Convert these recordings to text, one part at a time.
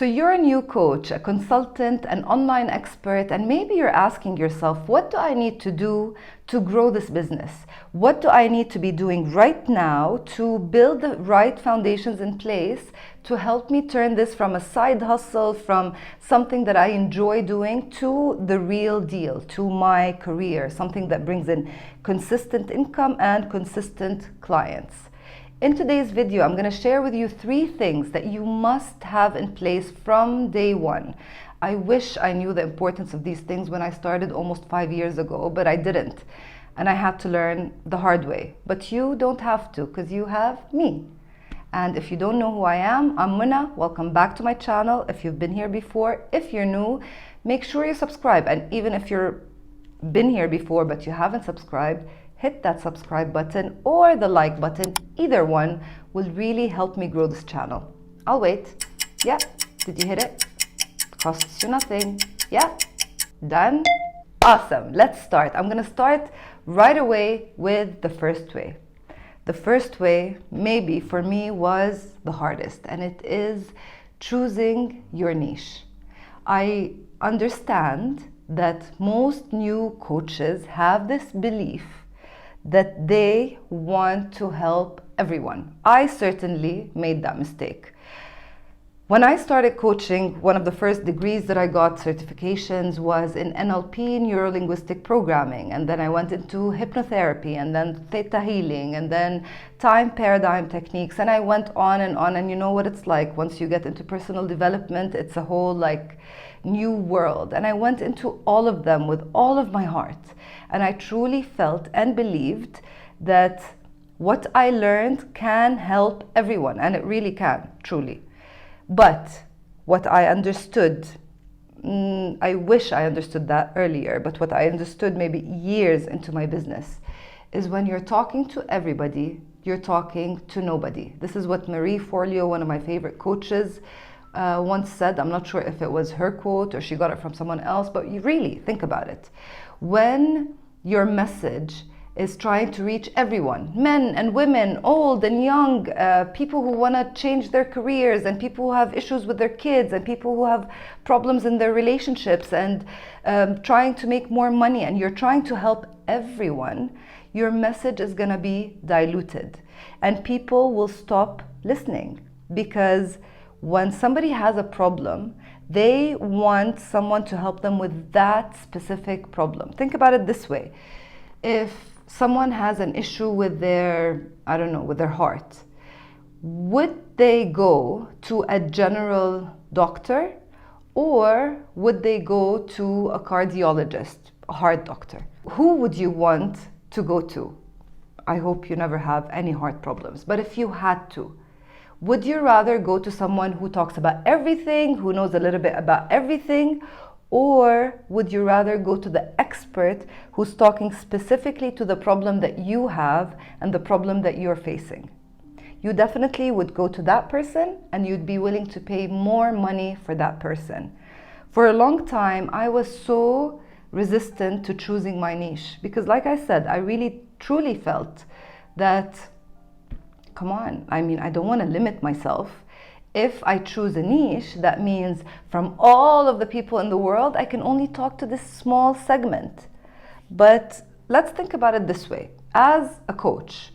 So you're a new coach, a consultant, an online expert, and maybe you're asking yourself, what do I need to do to grow this business? What do I need to be doing right now to build the right foundations in place to help me turn this from a side hustle, from something that I enjoy doing, to the real deal, to my career, something that brings in consistent income and consistent clients? In today's video, I'm going to share with you 3 things that you must have in place from day one. I wish I knew the importance of these things when I started almost 5 years ago, but I didn't. And I had to learn the hard way. But you don't have to, because you have me. And if you don't know who I am, I'm Muna. Welcome back to my channel. If you've been here before, if you're new, make sure you subscribe. And even if you've been here before but you haven't subscribed, hit that subscribe button or the like button. Either one will really help me grow this channel. I'll wait. Yeah, did you hit it? Costs you nothing. Yeah, done? Awesome, let's start. I'm gonna start right away with the first way. The first way, maybe for me, was the hardest, and it is choosing your niche. I understand that most new coaches have this belief that they want to help everyone. I certainly made that mistake. When I started coaching, one of the first degrees that I got, certifications, was in NLP, neuro-linguistic programming, and then I went into hypnotherapy, and then theta healing, and then time paradigm techniques, and I went on, and you know what it's like once you get into personal development. It's a whole new world, and I went into all of them with all of my heart, and I truly felt and believed that what I learned can help everyone, and it really can, truly. But what I understood, I wish I understood that earlier, but what I understood maybe years into my business, is when you're talking to everybody, you're talking to nobody. This is what Marie Forleo, one of my favorite coaches, once said. I'm not sure if it was her quote or she got it from someone else, but you really think about it. When your message is trying to reach everyone, men and women, old and young, people who want to change their careers, and people who have issues with their kids, and people who have problems in their relationships, and trying to make more money, and you're trying to help everyone, your message is going to be diluted, and people will stop listening. Because when somebody has a problem, they want someone to help them with that specific problem. Think about it this way. If someone has an issue with their, with their heart, would they go to a general doctor, or would they go to a cardiologist, a heart doctor? Who would you want to go to? I hope you never have any heart problems, but if you had to, would you rather go to someone who talks about everything, who knows a little bit about everything, or would you rather go to the expert who's talking specifically to the problem that you have and the problem that you're facing? You definitely would go to that person, and you'd be willing to pay more money for that person. For a long time, I was so resistant to choosing my niche, because like I said, I really truly felt that, come on, I don't want to limit myself. If I choose a niche, that means from all of the people in the world, I can only talk to this small segment. But let's think about it this way. As a coach,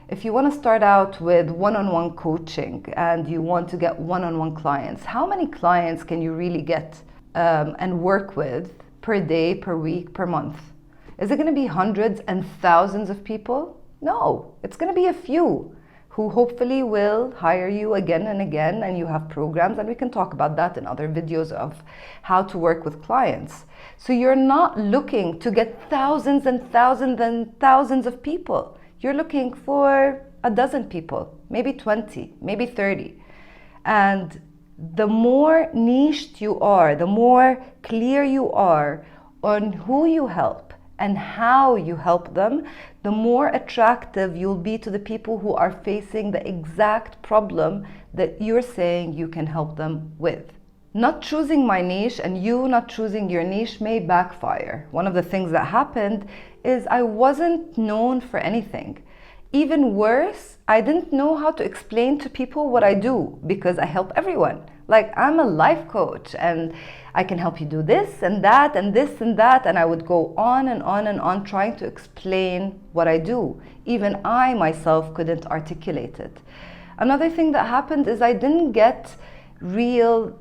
if you want to start out with one-on-one coaching and you want to get one-on-one clients, how many clients can you really get and work with per day, per week, per month? Is it going to be hundreds and thousands of people? No, it's going to be a few who hopefully will hire you again and again, and you have programs, and we can talk about that in other videos of how to work with clients. So you're not looking to get thousands and thousands and thousands of people. You're looking for a dozen people, maybe 20, maybe 30. And the more niched you are, the more clear you are on who you help and how you help them, the more attractive you'll be to the people who are facing the exact problem that you're saying you can help them with. Not choosing my niche and you not choosing your niche may backfire. One of the things that happened is I wasn't known for anything. Even worse, I didn't know how to explain to people what I do, because I help everyone. Like, I'm a life coach and I can help you do this and that and this and that. And I would go on and on and on trying to explain what I do. Even I myself couldn't articulate it. Another thing that happened is I didn't get real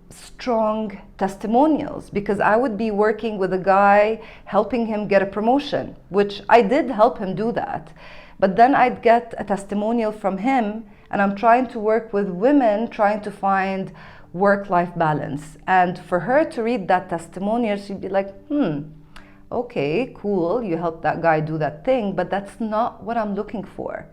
strong testimonials, because I would be working with a guy, helping him get a promotion, which I did help him do that. But then I'd get a testimonial from him, and I'm trying to work with women trying to find work-life balance. And for her to read that testimonial, she'd be like, okay, cool, you helped that guy do that thing, but that's not what I'm looking for.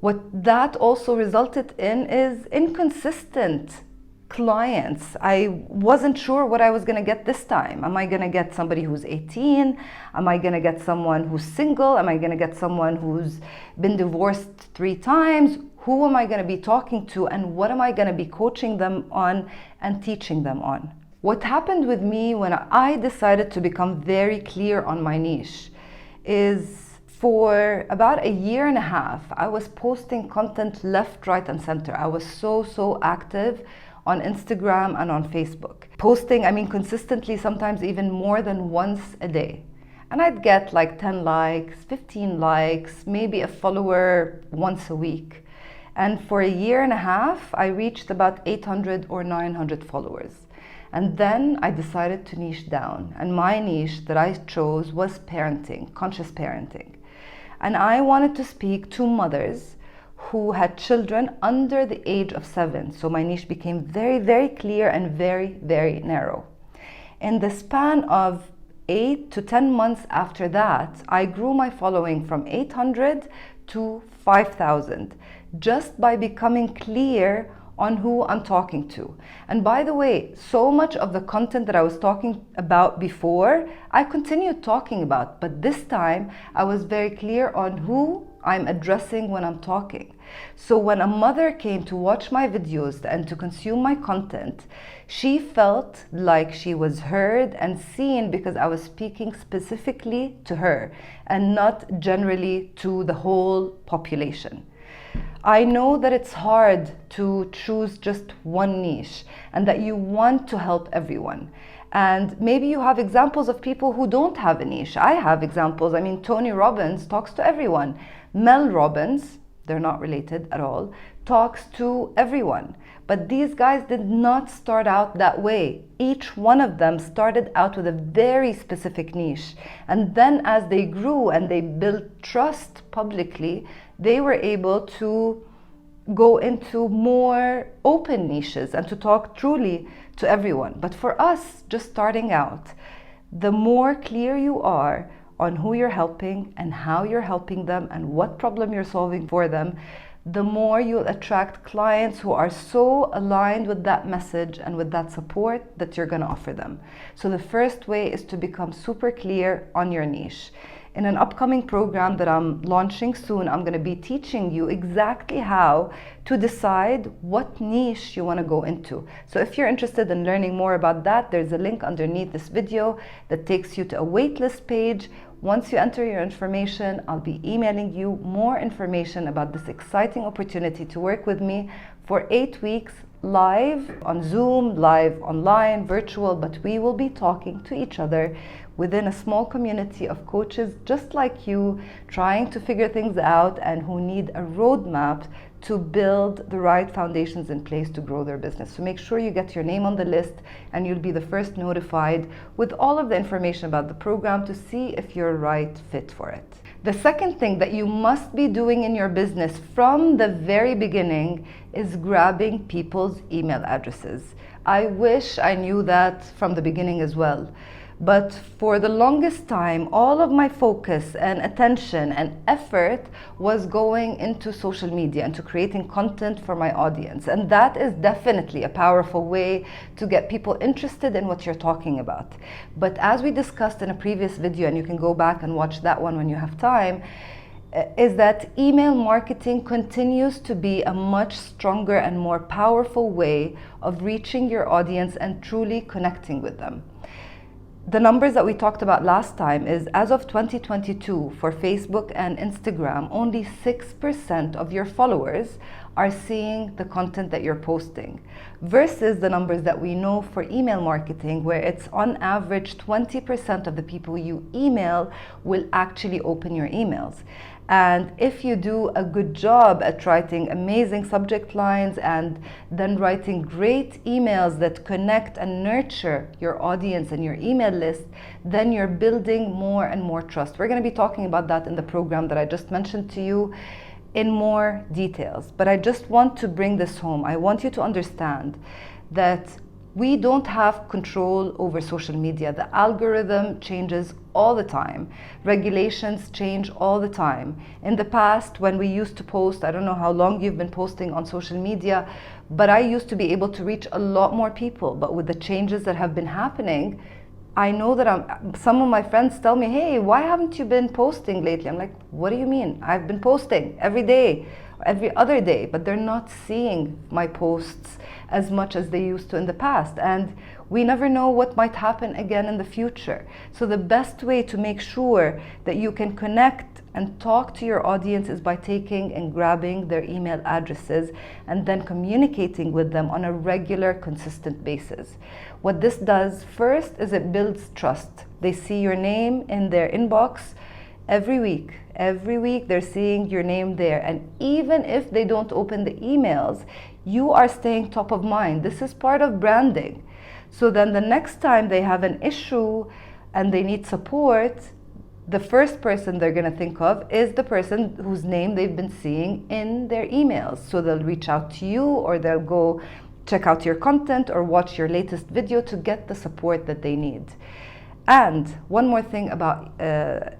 What that also resulted in is inconsistent clients. I wasn't sure what I was going to get this time. Am I going to get somebody who's 18? Am I going to get someone who's single? Am I going to get someone who's been divorced 3 times? Who am I going to be talking to, and what am I going to be coaching them on and teaching them on? What happened with me when I decided to become very clear on my niche is, for about 1.5 years, I was posting content left, right, and center. I was so active on Instagram and on Facebook. Posting, consistently, sometimes even more than once a day. And I'd get like 10 likes, 15 likes, maybe a follower once a week. And for 1.5 years, I reached about 800 or 900 followers. And then I decided to niche down. And my niche that I chose was parenting, conscious parenting. And I wanted to speak to mothers who had children under the age of 7. So my niche became very clear and very narrow. In the span of 8 to 10 months after that, I grew my following from 800 to 5,000, just by becoming clear on who I'm talking to. And by the way, so much of the content that I was talking about before, I continued talking about, but this time I was very clear on who I'm addressing when I'm talking. So when a mother came to watch my videos and to consume my content, she felt like she was heard and seen, because I was speaking specifically to her and not generally to the whole population. I know that it's hard to choose just one niche and that you want to help everyone. And maybe you have examples of people who don't have a niche. I have examples. Tony Robbins talks to everyone. Mel Robbins, they're not related at all, talks to everyone. But these guys did not start out that way. Each one of them started out with a very specific niche. And then as they grew and they built trust publicly, they were able to go into more open niches and to talk truly to everyone. But for us, just starting out, the more clear you are on who you're helping and how you're helping them and what problem you're solving for them, the more you'll attract clients who are so aligned with that message and with that support that you're going to offer them. So the first way is to become super clear on your niche. In an upcoming program that I'm launching soon, I'm going to be teaching you exactly how to decide what niche you want to go into. So if you're interested in learning more about that, there's a link underneath this video that takes you to a waitlist page. Once you enter your information, I'll be emailing you more information about this exciting opportunity to work with me for 8 weeks, live on Zoom, live online, virtual, but we will be talking to each other within a small community of coaches just like you, trying to figure things out and who need a roadmap to build the right foundations in place to grow their business. So make sure you get your name on the list and you'll be the first notified with all of the information about the program to see if you're a right fit for it. The second thing that you must be doing in your business from the very beginning is grabbing people's email addresses. I wish I knew that from the beginning as well. But for the longest time, all of my focus and attention and effort was going into social media and to creating content for my audience. And that is definitely a powerful way to get people interested in what you're talking about. But as we discussed in a previous video, and you can go back and watch that one when you have time, is that email marketing continues to be a much stronger and more powerful way of reaching your audience and truly connecting with them. the numbers that we talked about last time is, as of 2022, for Facebook and Instagram, only 6% of your followers are seeing the content that you're posting, versus the numbers that we know for email marketing, where it's on average 20% of the people you email will actually open your emails. And if you do a good job at writing amazing subject lines and then writing great emails that connect and nurture your audience and your email list, then you're building more and more trust. We're going to be talking about that in the program that I just mentioned to you in more details. But I just want to bring this home. I want you to understand that we don't have control over social media. The algorithm changes all the time. Regulations change all the time. In the past, when we used to post, I don't know how long you've been posting on social media, but I used to be able to reach a lot more people. But with the changes that have been happening, I know that some of my friends tell me, hey, why haven't you been posting lately? I'm like, what do you mean? I've been posting every day, every other day, but they're not seeing my posts as much as they used to in the past. And we never know what might happen again in the future. So the best way to make sure that you can connect and talk to your audience is by taking and grabbing their email addresses and then communicating with them on a regular, consistent basis. What this does first is it builds trust. They see your name in their inbox every week. Every week they're seeing your name there. And even if they don't open the emails, you are staying top of mind. This is part of branding. So then the next time they have an issue and they need support, the first person they're going to think of is the person whose name they've been seeing in their emails. So they'll reach out to you, or they'll go check out your content or watch your latest video to get the support that they need. And one more thing about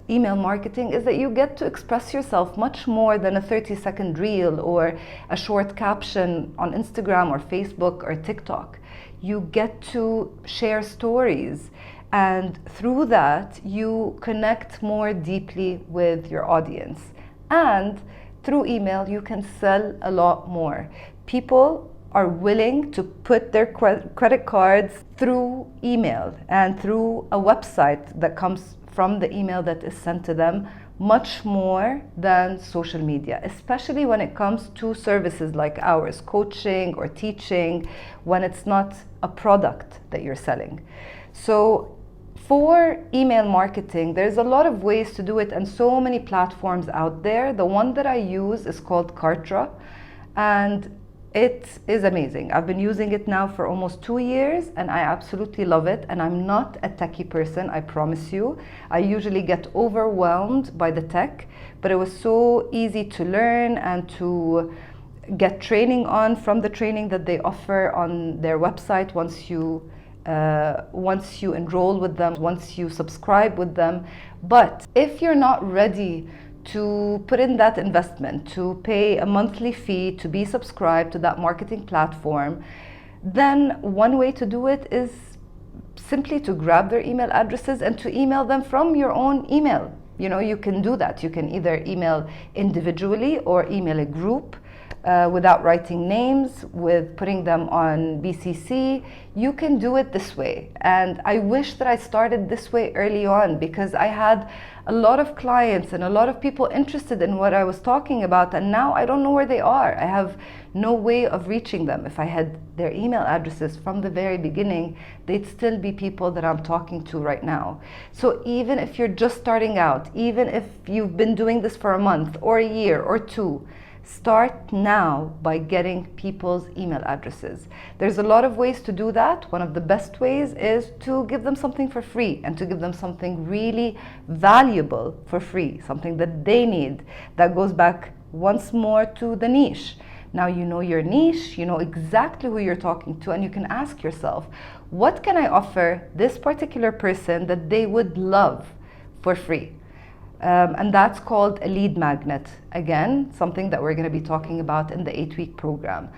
email marketing is that you get to express yourself much more than a 30-second reel or a short caption on Instagram or Facebook or TikTok. You get to share stories, and through that you connect more deeply with your audience. And through email you can sell a lot more. People are willing to put their credit cards through email and through a website that comes from the email that is sent to them much more than social media, especially when it comes to services like ours, coaching or teaching, when it's not a product that you're selling. So for email marketing, there's a lot of ways to do it and so many platforms out there. The one that I use is called KARTRA, and it is amazing. I've been using it now for almost 2 years and I absolutely love it. And I'm not a techie person, I promise you. I usually get overwhelmed by the tech, but it was so easy to learn and to get training on from the training that they offer on their website once you enroll with them, once you subscribe with them. But if you're not ready to put in that investment, to pay a monthly fee to be subscribed to that marketing platform, then one way to do it is simply to grab their email addresses and to email them from your own email. You know, you can do that. You can either email individually or email a group without writing names, with putting them on BCC. You can do it this way. And I wish that I started this way early on, because I had a lot of clients and a lot of people interested in what I was talking about, and now I don't know where they are. I have no way of reaching them. If I had their email addresses from the very beginning, they'd still be people that I'm talking to right now. So even if you're just starting out, even if you've been doing this for a month or a year or two, start now by getting people's email addresses. There's a lot of ways to do that. One of the best ways is to give them something for free, and to give them something really valuable for free, something that they need. That goes back once more to the niche. Now you know your niche, you know exactly who you're talking to, and you can ask yourself, what can I offer this particular person that they would love for free? And that's called a lead magnet. Again, something that we're going to be talking about in the 8-week program.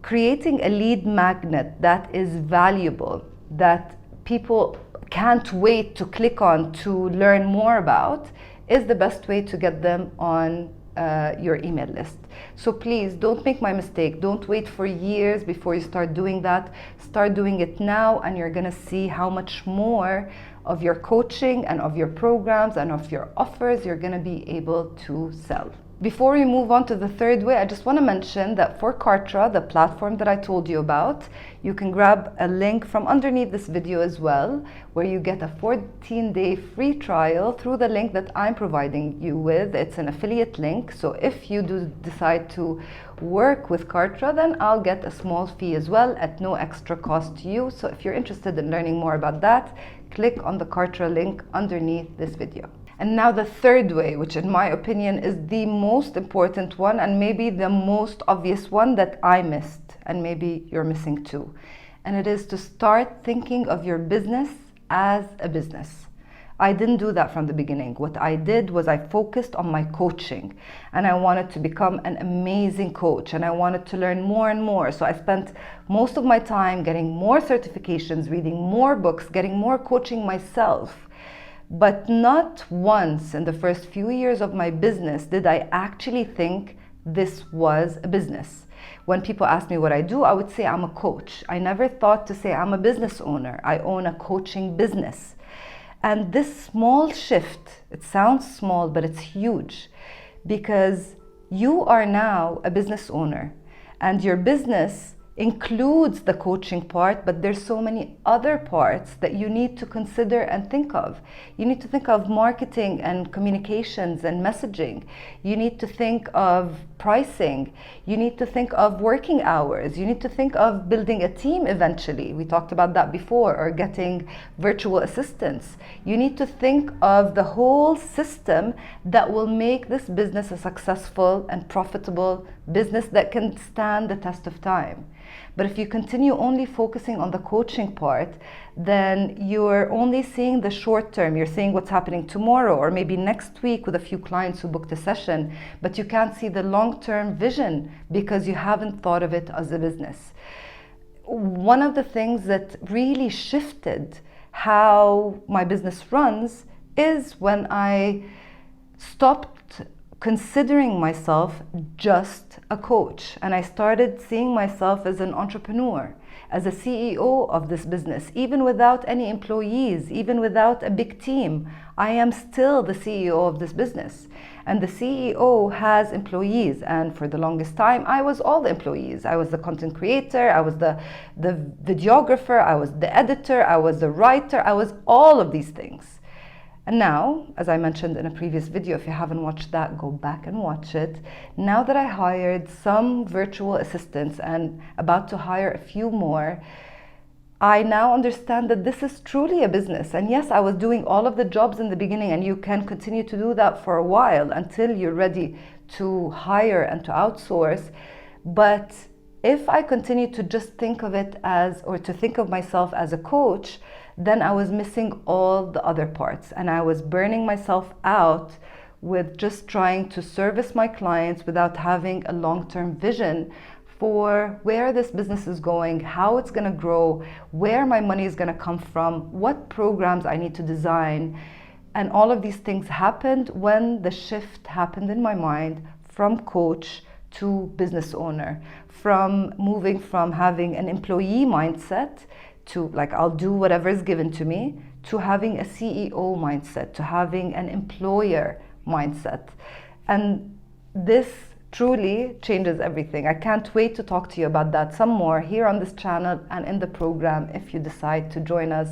Creating a lead magnet that is valuable, that people can't wait to click on to learn more about, is the best way to get them on your email list. So please don't make my mistake. Don't wait for years before you start doing that. Start doing it now, and you're gonna see how much more of your coaching and of your programs and of your offers you're gonna be able to sell. Before we move on to the third way, I just want to mention that for KARTRA, the platform that I told you about, you can grab a link from underneath this video as well, where you get a 14-day free trial through the link that I'm providing you with. It's an affiliate link, so if you do decide to work with KARTRA, then I'll get a small fee as well at no extra cost to you. So if you're interested in learning more about that, click on the KARTRA link underneath this video. And now the third way, which in my opinion is the most important one and maybe the most obvious one that I missed, and maybe you're missing too. And it is to start thinking of your business as a business. I didn't do that from the beginning. What I did was I focused on my coaching, and I wanted to become an amazing coach, and I wanted to learn more and more. So I spent most of my time getting more certifications, reading more books, getting more coaching myself. But not once in the first few years of my business did I actually think this was a business. When people ask me what I do, I would say I'm a coach. I never thought to say I'm a business owner. I own a coaching business. And this small shift, it sounds small, but it's huge, because you are now a business owner, and your business includes the coaching part, but there's so many other parts that you need to consider and think of. You need to think of marketing and communications and messaging. You need to think of pricing. You need to think of working hours. You need to think of building a team eventually. We talked about that before, or getting virtual assistants. You need to think of the whole system that will make this business a successful and profitable business that can stand the test of time. But if you continue only focusing on the coaching part, then you're only seeing the short term. You're seeing what's happening tomorrow or maybe next week with a few clients who booked a session, but you can't see the long-term vision because you haven't thought of it as a business. One of the things that really shifted how my business runs is when I stopped considering myself just a coach, and I started seeing myself as an entrepreneur, as a CEO of this business. Even without any employees, even without a big team, I am still the CEO of this business. And the CEO has employees, and for the longest time I was all the employees. I was the content creator, I was the videographer, I was the editor, I was the writer, I was all of these things. And now, as I mentioned in a previous video, if you haven't watched that, go back and watch it. Now that I hired some virtual assistants and about to hire a few more, I now understand that this is truly a business. And yes, I was doing all of the jobs in the beginning, and you can continue to do that for a while until you're ready to hire and to outsource. But if I continue to just think of it as, or to think of myself as a coach, then I was missing all the other parts, and I was burning myself out with just trying to service my clients without having a long-term vision for where this business is going, how it's going to grow, where my money is going to come from, what programs I need to design. And all of these things happened when the shift happened in my mind from coach to business owner, from moving from having an employee mindset to like, I'll do whatever is given to me, to having a CEO mindset, to having an employer mindset. And this truly changes everything. I can't wait to talk to you about that some more here on this channel and in the program if you decide to join us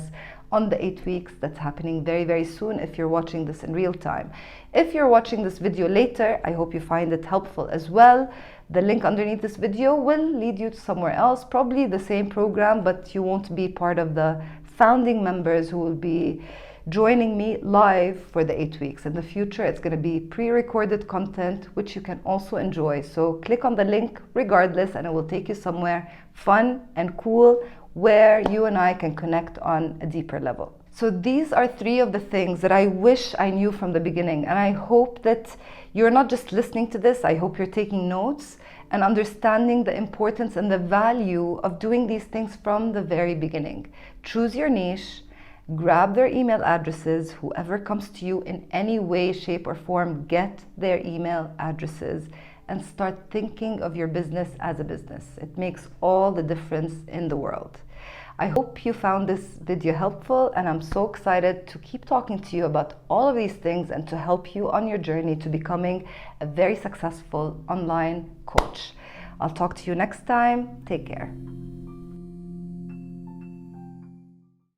on the 8 weeks that's happening very, very soon if you're watching this in real time. If you're watching this video later, I hope you find it helpful as well. The link underneath this video will lead you to somewhere else, probably the same program, but you won't be part of the founding members who will be joining me live for the 8 weeks. In the future, it's going to be pre-recorded content, which you can also enjoy. So click on the link regardless, and it will take you somewhere fun and cool where you and I can connect on a deeper level. So these are 3 of the things that I wish I knew from the beginning. And I hope that you're not just listening to this, I hope you're taking notes and understanding the importance and the value of doing these things from the very beginning. Choose your niche Grab their email addresses. Whoever comes to you in any way, shape, or form, get their email addresses and start thinking of your business as a business. It makes all the difference in the world. I hope you found this video helpful, and I'm so excited to keep talking to you about all of these things and to help you on your journey to becoming a very successful online coach. I'll talk to you next time. Take care.